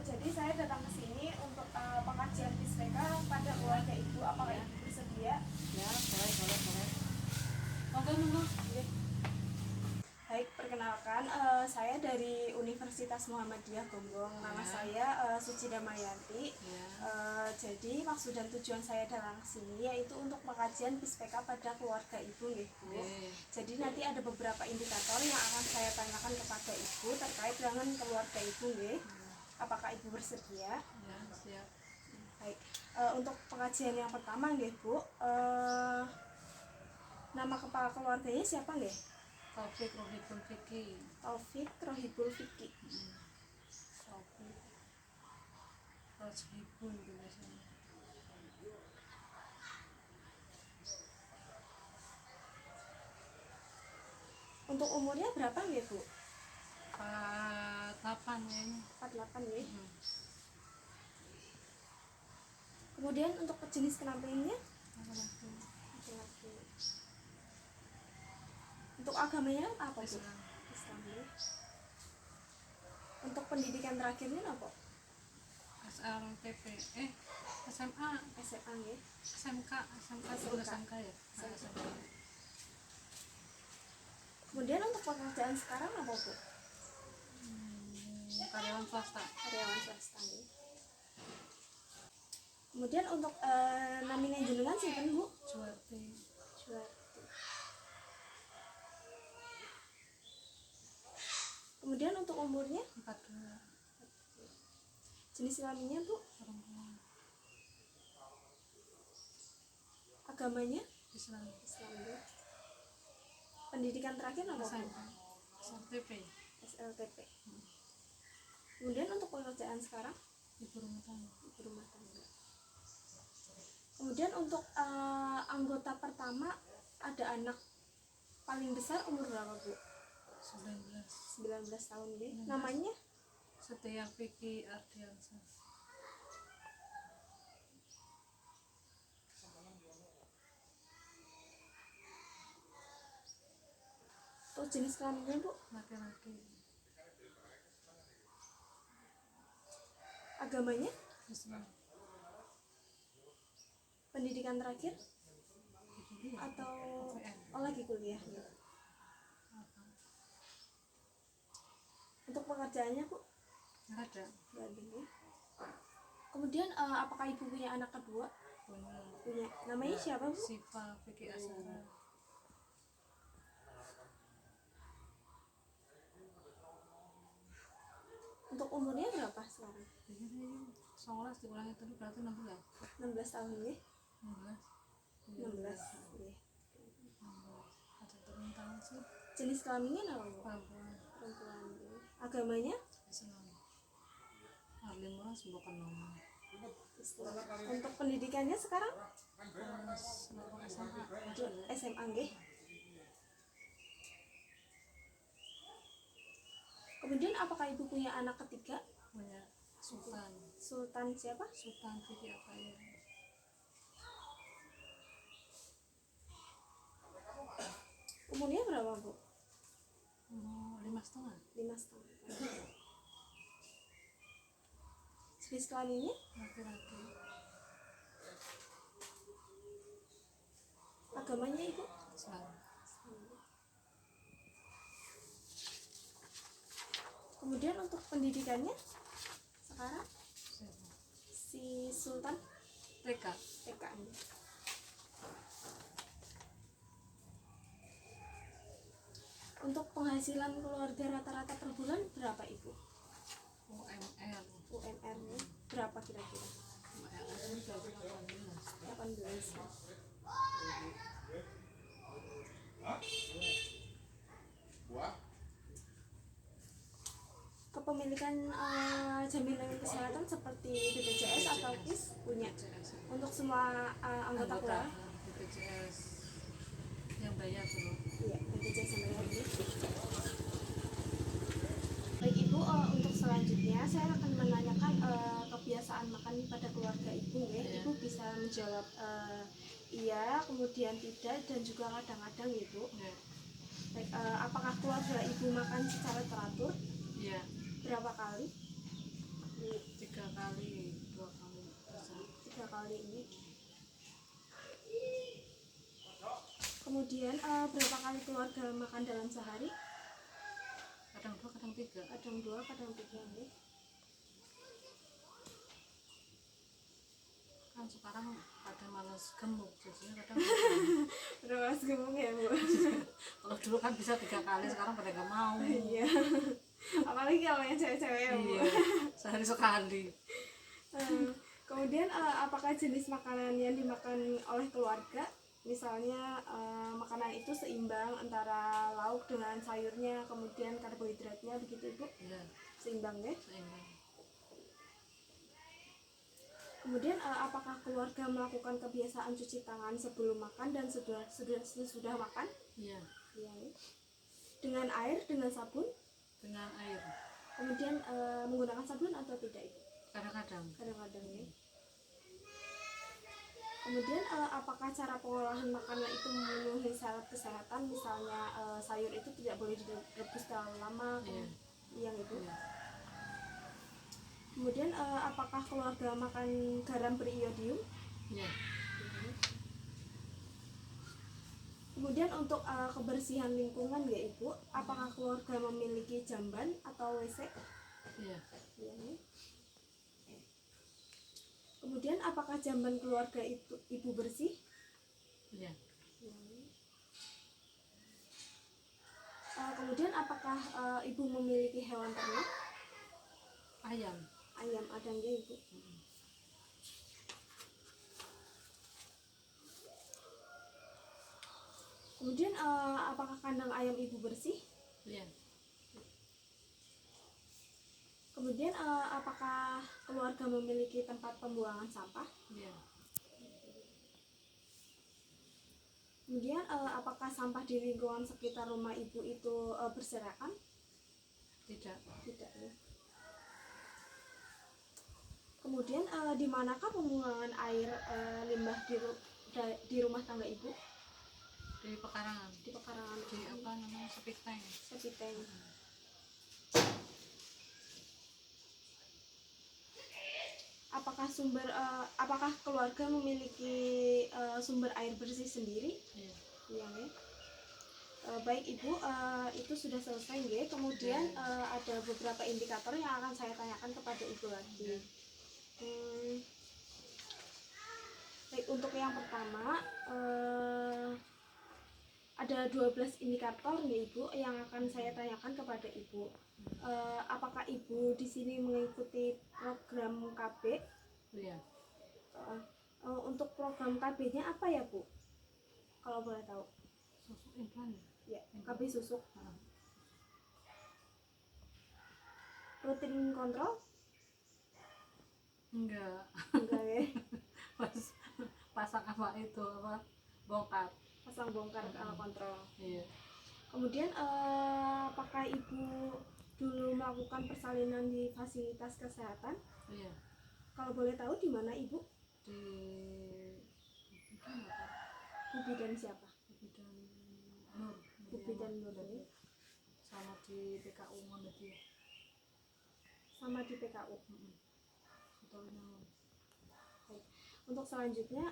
jadi saya datang ke sini untuk pengajian PISPK pada keluarga Ibu. Apakah Ibu bersedia? Ya, boleh. Monggo. Baik, perkenalkan, saya dari Universitas Muhammadiyah Gonggong. Nama Ya. saya Suci Damayanti. Ya. Jadi maksud dan tujuan saya datang ke sini yaitu untuk pengajian PISPK pada keluarga Ibu, nggih, Bu. Jadi nanti ada beberapa indikator yang akan saya tanyakan kepada Ibu terkait dengan keluarga Ibu, nggih. Apakah Ibu bersedia? Ya, siap. Baik, untuk pengajian yang pertama, nggih, Bu. Nama kepala keluarganya siapa, nggih? Taufik Rohibul Fikri. Taufik Rohibul Fikri. Taufik Rohibul biasanya. Untuk umurnya berapa, nggih, Bu? 48 ya. 48, nggih. Kemudian untuk jenis kelaminnya laki-laki. Untuk agamanya apa, Bu? Islam. Islam, nggih. Untuk pendidikan terakhirnya apa? SLTP. SMA. SMA, nggih. SMK ya. SMK. Kemudian untuk pekerjaan sekarang apa, Bu? Karyawan swasta. Karyawan swasta, nggih. Kemudian untuk namanya jenengan sinten, Bu? Juwarti. Juwarti. Kemudian untuk umurnya 42. jenis kelaminnya, Bu? Perempuan. Agamanya Islam. Islam, nggih. Pendidikan terakhir apa, Bu? SMK. SLTP. SLTP. Kemudian untuk pekerjaan sekarang Ibu rumah tangga. ibu rumah tangga. Kemudian untuk anggota pertama ada anak paling besar umur berapa, Bu? 19 tahun, nggih. Namanya Setia Vicky Ardiansa. untuk jenis kelaminnya, Bu? Laki-laki. Agamanya Islam. pendidikan terakhir Itu dia. atau UPN. lagi kuliah, nggih. Apa? Untuk pekerjaannya, Bu? Nggak ada. Nggak ada, nggih. Kemudian apakah Ibu punya anak kedua? Punya. Namanya siapa, Bu? Siva Vicky Asara. Untuk umurnya berapa sekarang? Jadi 19 dikurangi tadi berarti 16. 16 tahun, nggih. 16. 16, nggih. 16. Ada turun tahun sih. Jenis kelaminnya apa, Bu? Perempuan. Perempuan, nggih. Agamanya Islam. Alim lah bukan nama. Islam. Untuk pendidikannya sekarang SMA. SMA, nggih. Kemudian apakah Ibu punya anak ketiga? Punya Sultan. Sultan siapa? Sultan Vicky Akaya. Umurnya berapa, Bu? 5,5. 5 tahun. Jenis kelaminnya Laki-laki. agamanya, Ibu? Islam. Kemudian untuk pendidikannya sekarang Siapa? si Sultan TK. TK, nggih. Untuk penghasilan keluarga rata-rata per bulan berapa, Ibu? UMR. UMR-nya berapa kira-kira? UMR 18. Kepemilikan jaminan kesehatan seperti BPJS atau KIS punya untuk semua anggota keluarga? BPJS yang bayar dulu. Iya, BPJS yang bayar, nggih. Baik, Ibu, untuk selanjutnya saya akan menanyakan kebiasaan makan pada keluarga Ibu, nggih. Iya. Ibu bisa menjawab iya, kemudian tidak, dan juga kadang-kadang, Ibu. Ya. Baik, apakah keluarga Ibu makan secara teratur? Iya. Berapa kali? kali ini. Kemudian berapa kali keluarga makan dalam sehari? Kadang 2 kadang 3. Kadang 2 kadang 3 nih. Kan sekarang pada malas gemuk, jadinya kadang Terus gemuk ya Bu. kalau dulu kan bisa 3 kali, sekarang pada nggak mau. Iya. Apalagi kalau yang cewek-cewek ya Bu. Iya, sehari sekali. Kemudian apakah jenis makanan yang dimakan oleh keluarga, misalnya makanan itu seimbang antara lauk dengan sayurnya, kemudian karbohidratnya, begitu Ibu? Iya, Seimbang ya? seimbang. Kemudian apakah keluarga melakukan kebiasaan cuci tangan sebelum makan dan sesudah makan? Iya, Iya. Ya. Dengan air, dengan sabun? dengan air. Kemudian menggunakan sabun atau tidak Ibu? Kadang-kadang. Kadang-kadang ya. Kemudian apakah cara pengolahan makanan itu memenuhi syarat kesehatan, misalnya sayur itu tidak boleh direbus terlalu lama? Iya. Iya Ibu. Iya. Kemudian apakah keluarga makan garam beriodium? Iya. Kemudian untuk kebersihan lingkungan ya Ibu, apakah keluarga memiliki jamban atau WC? Iya. Iya. Kemudian apakah jamban keluarga itu Ibu bersih? Iya. Kemudian apakah Ibu memiliki hewan ternak? Ayam. Ayam ada nggak Ibu? Kemudian apakah kandang ayam Ibu bersih? Iya. Kemudian apakah keluarga memiliki tempat pembuangan sampah? Iya. Kemudian apakah sampah di lingkungan sekitar rumah Ibu itu berserakan? Tidak. Tidak ya. Kemudian di manakah pembuangan air limbah di rumah tangga Ibu? Di pekarangan. Di pekarangan. Di apa namanya, septic tank. Septic tank. Apakah keluarga memiliki sumber air bersih sendiri? Iya. Iya ya. Baik Ibu, itu sudah selesai ya. Kemudian ada beberapa indikator yang akan saya tanyakan kepada Ibu lagi. Baik, untuk yang pertama ada 12 indikator nih Ibu yang akan saya tanyakan kepada Ibu. Apakah Ibu di sini mengikuti program KB? Iya. Untuk program KB-nya apa ya Bu? Kalau boleh tahu. Susuk implan. Ya, KB susuk. Ah. Rutin kontrol? Enggak. Enggak ya. Pasang apa itu, apa, bongkar. Pasang bongkar kontrol. Iya. Kemudian apakah Ibu dulu melakukan persalinan di fasilitas kesehatan? Iya. Kalau boleh tahu di mana Ibu? Di apa? Bu Bidan siapa? Bidan Nur. Bu Bidan Nur ya. Sama di PKU Muhammadiyah. Sama di PKU. Betul. Baik. Untuk selanjutnya,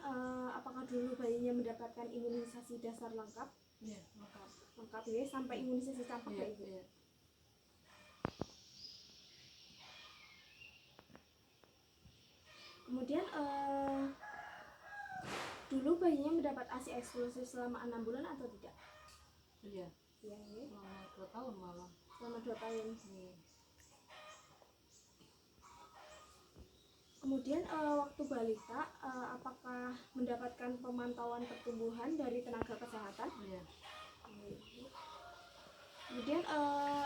apakah dulu bayinya mendapatkan imunisasi dasar lengkap? Iya, lengkap. Lengkap ya, sampai imunisasi campak Iya, ya Ibu? iya. Kemudian dulu bayinya mendapat ASI eksklusif selama 6 bulan atau tidak? Iya. Iya ya. Selama 2 tahun malah. Selama 2 tahun. Iya. Kemudian waktu balita apakah mendapatkan pemantauan pertumbuhan dari tenaga kesehatan? Iya. Kemudian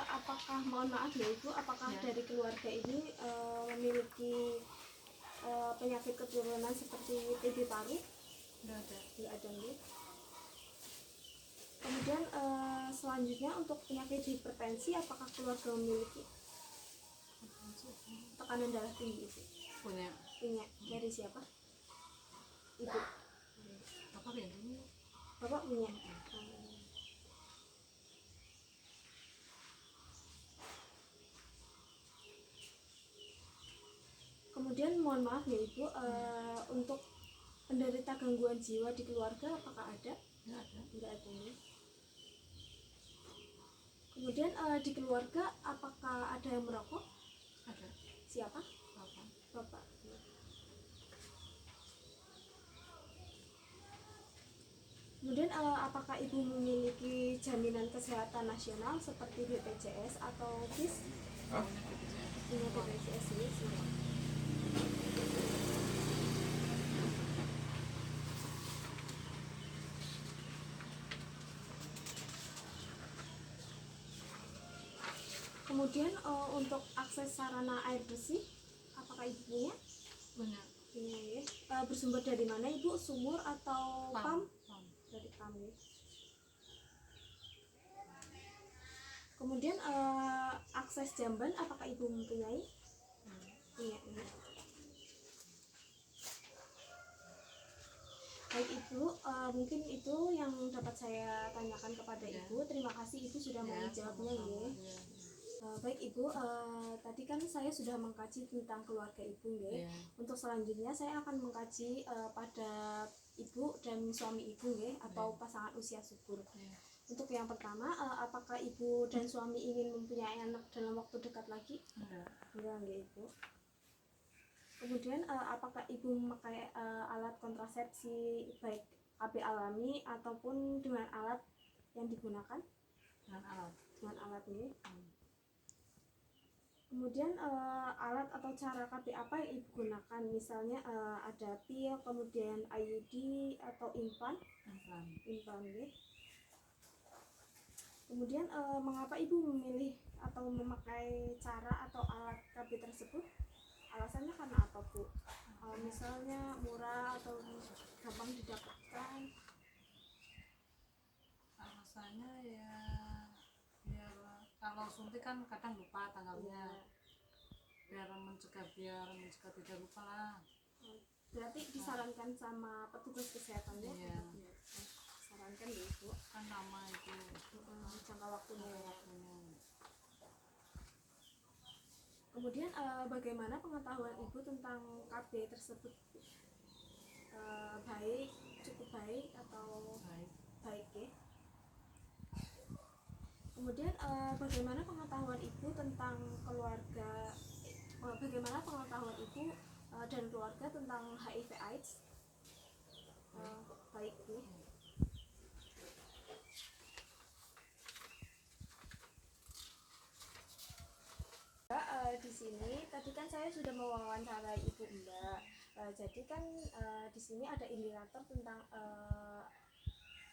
apakah, mohon maaf ya Ibu, apakah Ya. dari keluarga ini memiliki penyakit keturunan seperti TB paru? Enggak ada. Tidak ada ya. Kemudian selanjutnya untuk penyakit hipertensi, apakah keluarga memiliki? Tekanan darah tinggi sih. Punya. Punya. Dari siapa? Ibu. Apa ya ini? Bapak punya. Kemudian mohon maaf ya Ibu, untuk penderita gangguan jiwa di keluarga apakah ada? Nggak ada. Enggak ada ya. Kemudian di keluarga apakah ada yang merokok? Ada. Siapa? Apa? Bapak. Kemudian apakah ibu memiliki jaminan kesehatan nasional seperti BPJS atau BIS? Punya BPJS ya, semua. Kemudian untuk akses sarana air bersih, apakah ibu punya? Punya. Punya ya. Bersumber dari mana ibu? Sumur atau pam? Dari pam ya. Kemudian akses jamban, apakah ibu mempunyai? Punya ya. Baik ibu, mungkin itu yang dapat saya tanyakan kepada Ya. ibu. Terima kasih ibu sudah mau menjawabnya ya. Baik ibu, tadi kan saya sudah mengkaji tentang keluarga ibu ya. Untuk selanjutnya saya akan mengkaji pada ibu dan suami ibu ya, atau pasangan usia subur. Untuk yang pertama, apakah ibu dan suami ingin mempunyai anak dalam waktu dekat lagi? Enggak ya ibu. Kemudian apakah ibu memakai alat kontrasepsi baik AB alami ataupun dengan alat yang digunakan? Dengan alat ini. Kemudian alat atau cara KB apa yang ibu gunakan? Misalnya ada pil, kemudian IUD atau implan ya. Kemudian mengapa ibu memilih atau memakai cara atau alat KB tersebut? Alasannya karena apa bu? Misalnya murah atau gampang didapatkan? Alasannya ya biar kalau suntik kan kadang lupa tanggalnya. Biar mencegah tidak lupa lah. Berarti disarankan sama petugas kesehatannya? Iya. Disarankan ya ibu. Kan lama itu. Jangka waktunya. Kemudian bagaimana pengetahuan ibu tentang KB tersebut? Baik, cukup baik atau baik ya? Kemudian bagaimana pengetahuan ibu tentang keluarga? Bagaimana pengetahuan ibu dan keluarga tentang HIV/AIDS? Baik ya. Di sini tadi kan saya sudah mewawancarai ibu Mbak. Jadi kan di sini ada indikator tentang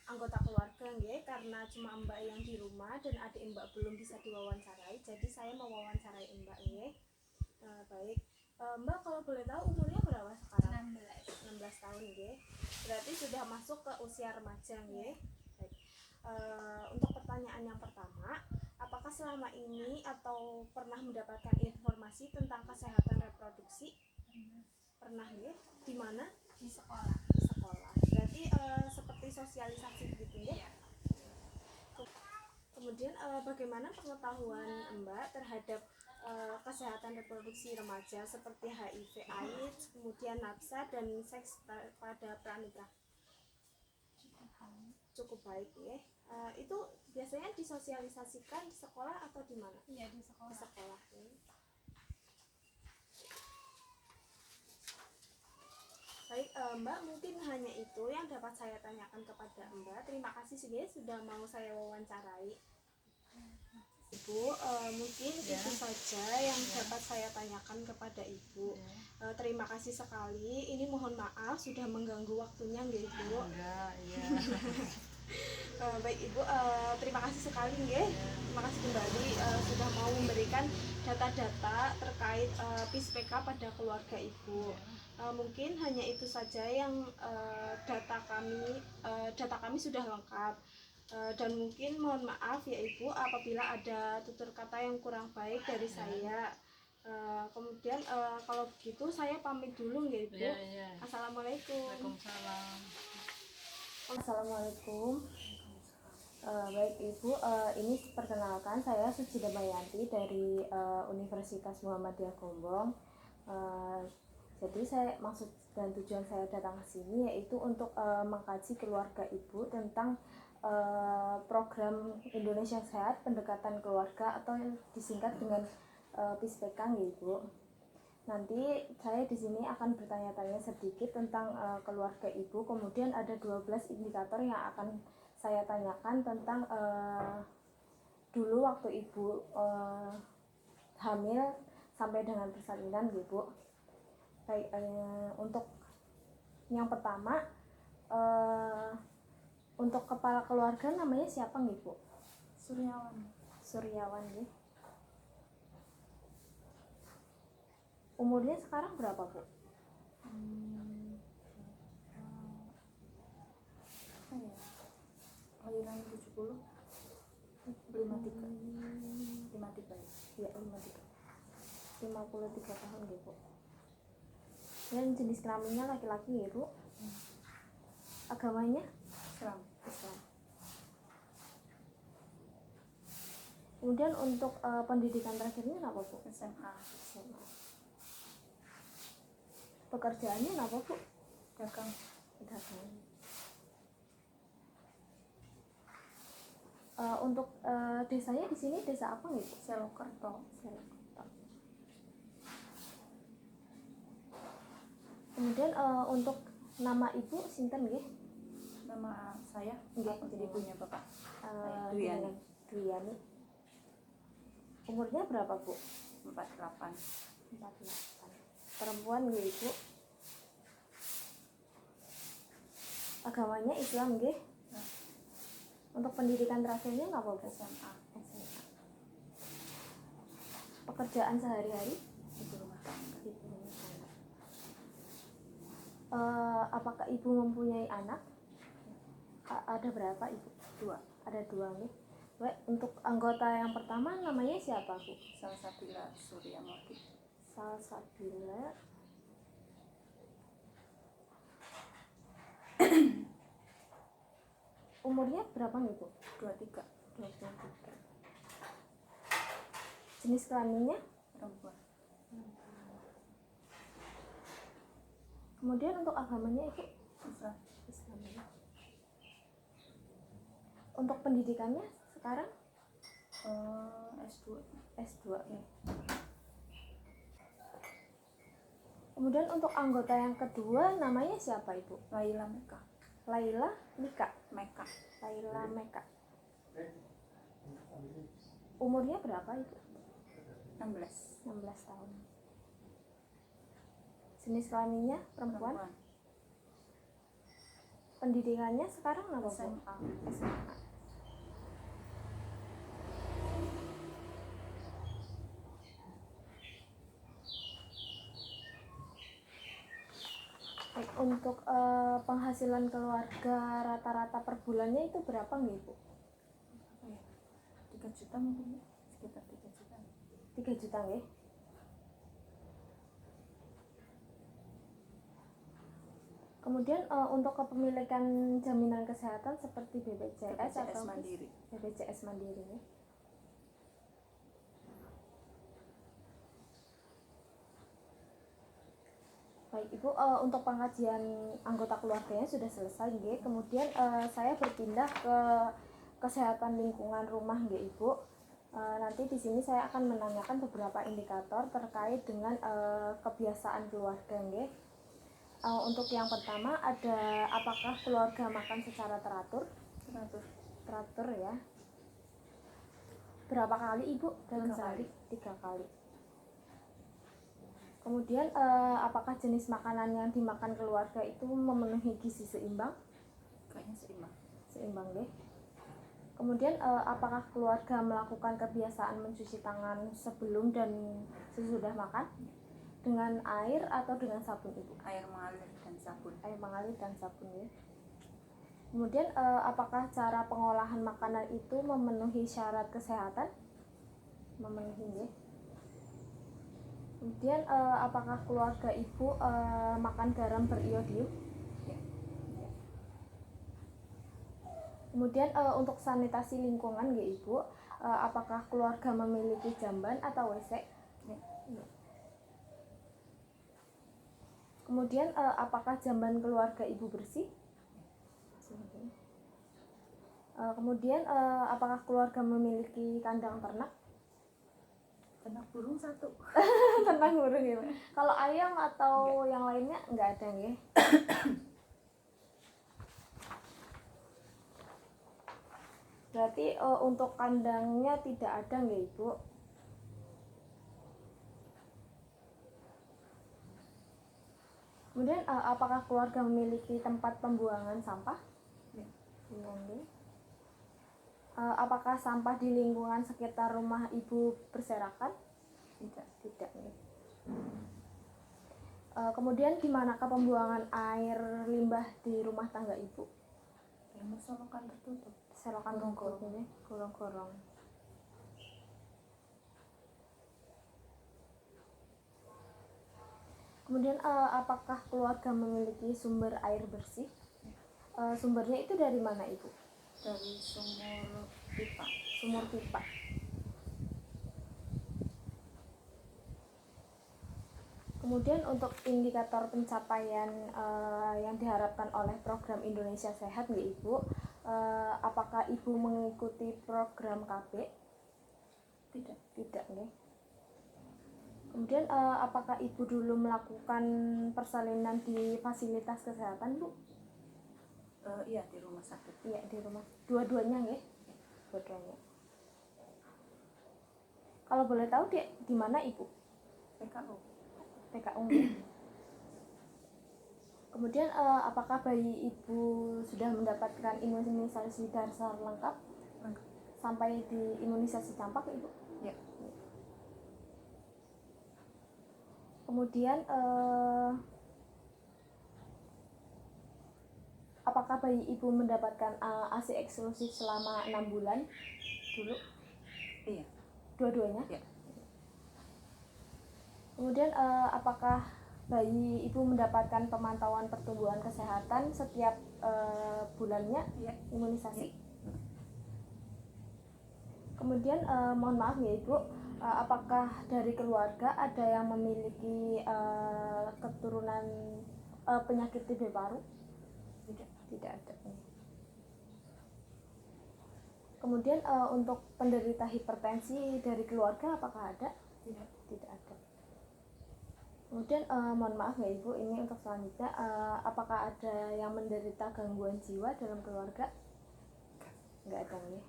anggota keluarga nggih, karena cuma Mbak yang di rumah dan adik Mbak belum bisa diwawancarai. Jadi saya mewawancarai Mbak nggih. Baik. Mbak kalau boleh tahu umurnya berapa sekarang? 16 tahun nggih. Berarti sudah masuk ke usia remaja nggih. Baik. Untuk pertanyaan yang pertama, apakah selama ini atau pernah mendapatkan informasi tentang kesehatan reproduksi? Pernah ya? Di mana? Di sekolah. Di sekolah. Berarti seperti sosialisasi gitu ya? Kemudian bagaimana pengetahuan Mbak terhadap kesehatan reproduksi remaja seperti HIV/AIDS, kemudian nafsa dan seks pada pranikah? Cukup baik ya. Itu biasanya disosialisasikan di sekolah atau di mana? Iya, di sekolah. Di sekolah ya. Baik Mbak, mungkin hanya itu yang dapat saya tanyakan kepada Mbak. Terima kasih sudah mau saya wawancarai. Ibu, mungkin itu saja yang dapat saya tanyakan kepada Ibu. Terima kasih sekali. Ini mohon maaf sudah mengganggu waktunya nggih Ibu. Enggak, iya. Baik Ibu, terima kasih sekali nggih. Terima kasih kembali sudah mau memberikan data-data terkait PISPK pada keluarga Ibu. Mungkin hanya itu saja yang data kami sudah lengkap. Dan mungkin mohon maaf ya Ibu apabila ada tutur kata yang kurang baik dari saya. Kemudian kalau begitu saya pamit dulu ya Ibu. Iya. Assalamualaikum. Waalaikumsalam. Assalamualaikum. Baik Ibu, ini perkenalkan saya Suci Damayanti dari Universitas Muhammadiyah Gombong. Jadi saya maksud dan tujuan saya datang ke sini yaitu untuk mengkaji keluarga ibu tentang program Indonesia Sehat pendekatan keluarga atau yang disingkat dengan PISPK nggih Ibu. Nanti saya di sini akan bertanya-tanya sedikit tentang keluarga ibu, kemudian ada 12 indikator yang akan saya tanyakan tentang dulu waktu ibu hamil sampai dengan persalinan gitu. Baik, untuk yang pertama untuk kepala keluarga namanya siapa nih Bu? Suryawan. Suryawan nih. Umurnya sekarang berapa Bu? Lahiran 70 53 ya 53 tahun gitu. Dan jenis kelaminnya laki-laki ya Bu? Agamanya Islam. Islam. Kemudian untuk pendidikan terakhirnya apa Bu? SMA. SMA. Pekerjaannya apa Bu? Dagang. Dagang. Untuk desanya di sini desa apa nih Bu? Selokerto. Selokerto. Kemudian untuk nama ibu sinten nggih? Nama saya Nggih, jadi ibunya Bapak. Duyani. Duyani. Umurnya berapa Bu? 48. 48. Perempuan nggih Ibu. Agamanya Islam nggih. Nah, Untuk pendidikan terakhirnya nggak apa Bu? SMA. SMA. Pekerjaan sehari-hari Ibu rumah tangga. ibu rumah tangga. Apakah ibu mempunyai anak? Ada berapa ibu? 2. Ada 2 nih. Baik, untuk anggota yang pertama namanya siapa Bu? Salsabila Suryamurti. Salsabila. Umurnya berapa nih Bu? 23. 23. Jenis kelaminnya? Perempuan. Kemudian untuk agamanya Ibu? Islam. Islam. Untuk pendidikannya sekarang? S2. S2 ya. Kemudian untuk anggota yang kedua namanya siapa Ibu? Laila Meka. Laila Mika. Meka. Laila Meka. Umurnya berapa Ibu? 16. 16 tahun. Jenis kelaminnya perempuan. Pendidikannya sekarang apa Bu? SMA. SMA. Baik, untuk penghasilan keluarga rata-rata per bulannya itu berapa nggih Bu? 3 juta mungkin ya? Sekitar 3 juta. 3 juta nggih. Kemudian untuk kepemilikan jaminan kesehatan seperti BPJS, BPJS atau Mandiri. BPJS Mandiri ya. Baik Ibu, untuk pengkajian anggota keluarganya sudah selesai nggih. Kemudian saya berpindah ke kesehatan lingkungan rumah nggih Ibu. Nanti di sini saya akan menanyakan beberapa indikator terkait dengan kebiasaan keluarga nggih. Untuk yang pertama ada apakah keluarga makan secara teratur? Teratur ya. Berapa kali Ibu dalam 3 sehari? kali. 3 kali. Kemudian apakah jenis makanan yang dimakan keluarga itu memenuhi gizi seimbang? Kayaknya seimbang. Seimbang deh. Kemudian apakah keluarga melakukan kebiasaan mencuci tangan sebelum dan sesudah makan? Dengan air atau dengan sabun Ibu? Air mengalir dan sabun. Air mengalir dan sabun ya. Kemudian apakah cara pengolahan makanan itu memenuhi syarat kesehatan? Memenuhi ya. Kemudian apakah keluarga Ibu makan garam beriodium? Ya. Kemudian untuk sanitasi lingkungan ya Ibu, apakah keluarga memiliki jamban atau WC? Ya. Ya. Kemudian apakah jamban keluarga ibu bersih? Kemudian apakah keluarga memiliki kandang ternak? Ternak burung 1. Ternak burung ya. Kalau ayam atau yang lainnya nggak ada ya? Berarti untuk kandangnya tidak ada nggak ibu? Kemudian apakah keluarga memiliki tempat pembuangan sampah? Ya. Iya, nggih. Apakah sampah di lingkungan sekitar rumah ibu berserakan? Tidak. Tidak nih. Kemudian di manakah pembuangan air limbah di rumah tangga ibu? Yang solokan tertutup. Selokan Gorong-gorong. ini, gorong-gorong. Kemudian apakah keluarga memiliki sumber air bersih? Sumbernya itu dari mana ibu? Dari sumur pipa. Sumur pipa. Kemudian untuk indikator pencapaian yang diharapkan oleh program Indonesia Sehat nggak ibu? Apakah ibu mengikuti program KB? Tidak. Tidak nggih. Kemudian apakah ibu dulu melakukan persalinan di fasilitas kesehatan bu? Iya, di rumah sakit. Iya di rumah. Dua-duanya nggih? Dua-duanya. Kalau boleh tahu di mana ibu? PKU. PKU. Kemudian apakah bayi ibu sudah mendapatkan imunisasi dasar lengkap? Lengkap. Sampai di imunisasi campak ibu? Ya. Kemudian apakah bayi ibu mendapatkan ASI eksklusif selama 6 bulan dulu? Iya. Dua-duanya? Ya. Kemudian apakah bayi ibu mendapatkan pemantauan pertumbuhan kesehatan setiap bulannya Iya. imunisasi? Ya. Kemudian mohon maaf ya ibu, apakah dari keluarga ada yang memiliki keturunan penyakit TB paru? Tidak. Tidak ada. Kemudian untuk penderita hipertensi dari keluarga apakah ada? Tidak. Tidak ada. Kemudian mohon maaf ya ibu, ini untuk selanjutnya apakah ada yang menderita gangguan jiwa dalam keluarga? Nggak ada nih.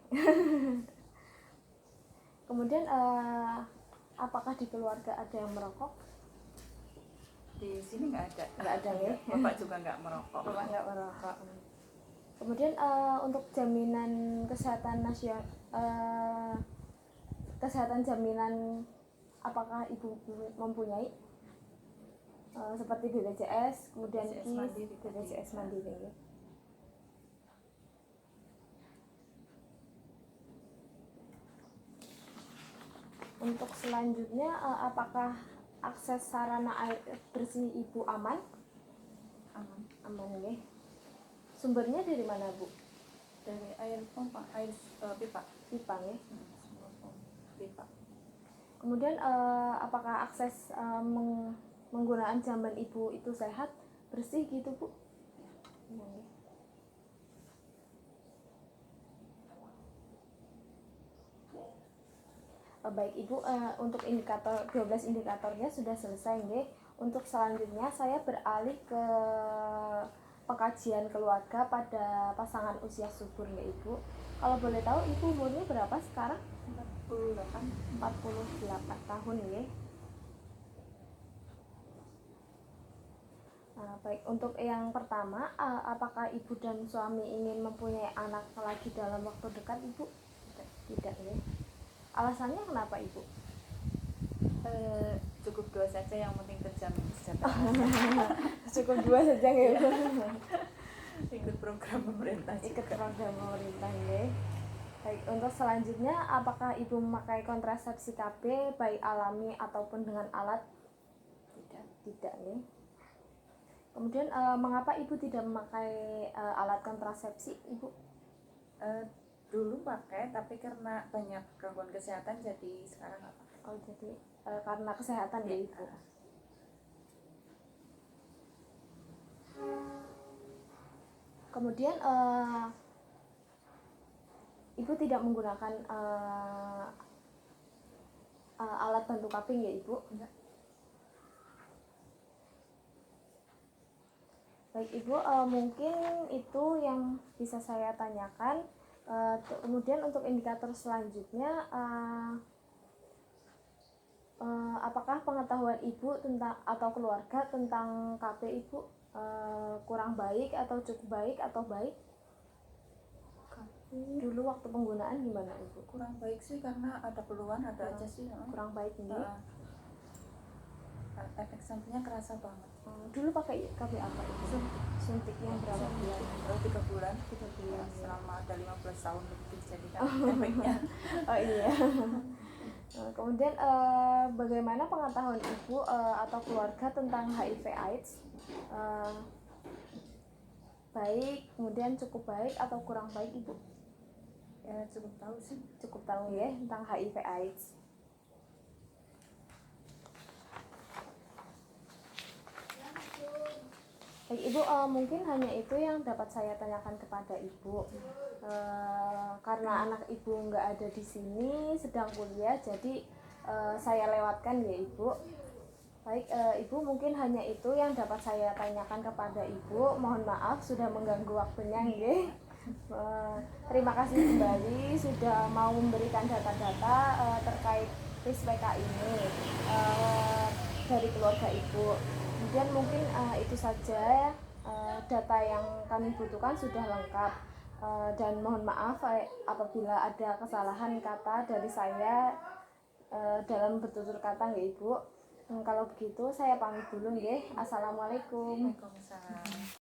Kemudian apakah di keluarga ada yang merokok? Di sini nggak ada. Nggak ada ya. Bapak juga nggak merokok. Bapak nggak merokok. Kemudian untuk jaminan kesehatan nasional, kesehatan jaminan apakah ibu mempunyai seperti BPJS, kemudian BPJS KIS, Mandiri. BPJS Mandiri ya. Untuk selanjutnya apakah akses sarana air bersih ibu aman? Aman. Aman ya. Sumbernya dari mana bu? Dari air pompa, air pipa. Pipa ya. Sumur pompa pipa. Kemudian apakah akses menggunakan jamban ibu itu sehat, bersih gitu bu? Ya. Baik ibu, untuk indikator 12 indikatornya sudah selesai nggih. Untuk selanjutnya saya beralih ke pengkajian keluarga pada pasangan usia subur nggih ibu. Kalau boleh tahu ibu umurnya berapa sekarang? 48. 48 tahun ya. Baik, untuk yang pertama, apakah ibu dan suami ingin mempunyai anak lagi dalam waktu dekat ibu? Tidak ya. Alasannya kenapa ibu? Cukup 2 saja, yang penting terjamin kesejahteraan. Cukup 2 saja ya bu. Ikut program pemerintah. Ikut program pemerintah ya. Baik, untuk selanjutnya apakah ibu memakai kontrasepsi KB baik alami ataupun dengan alat? Tidak. Tidak ya. Kemudian mengapa ibu tidak memakai alat kontrasepsi ibu? Dulu pakai, tapi karena banyak gangguan kesehatan jadi sekarang nggak pakai. Oh jadi karena kesehatan ya ibu. kemudian Ibu tidak menggunakan alat bantu kaping ya Ibu? Enggak. Baik Ibu, mungkin itu yang bisa saya tanyakan. Kemudian untuk indikator selanjutnya, apakah pengetahuan Ibu tentang atau keluarga tentang KP Ibu kurang baik atau cukup baik atau baik? Dulu waktu penggunaan gimana Ibu? Kurang baik sih karena ada keluhan, ada aja sih. Kurang baik ini. Efek sampingnya kerasa banget. Dulu pakai KB apa Ibu? Suntik yang berapa bulan? 3 bulan. 3 bulan. Selama ada 15 tahun lebih jadi kan efeknya. Oh iya. Kemudian bagaimana pengetahuan Ibu atau keluarga tentang HIV/AIDS? Baik, kemudian cukup baik atau kurang baik Ibu? Ya cukup tahu sih. Cukup tahu ya tentang HIV/AIDS. Baik Ibu, mungkin hanya itu yang dapat saya tanyakan kepada Ibu. Karena anak Ibu nggak ada di sini, sedang kuliah, jadi saya lewatkan ya Ibu. Baik Ibu, mungkin hanya itu yang dapat saya tanyakan kepada Ibu. Mohon maaf sudah mengganggu waktunya nggih. Terima kasih kembali sudah mau memberikan data-data terkait PISPK ini dari keluarga Ibu. Kemudian mungkin itu saja data yang kami butuhkan sudah lengkap, dan mohon maaf apabila ada kesalahan kata dari saya dalam bertutur kata nggih Ibu. Kalau begitu saya pamit dulu nggih. Assalamualaikum. Waalaikumsalam.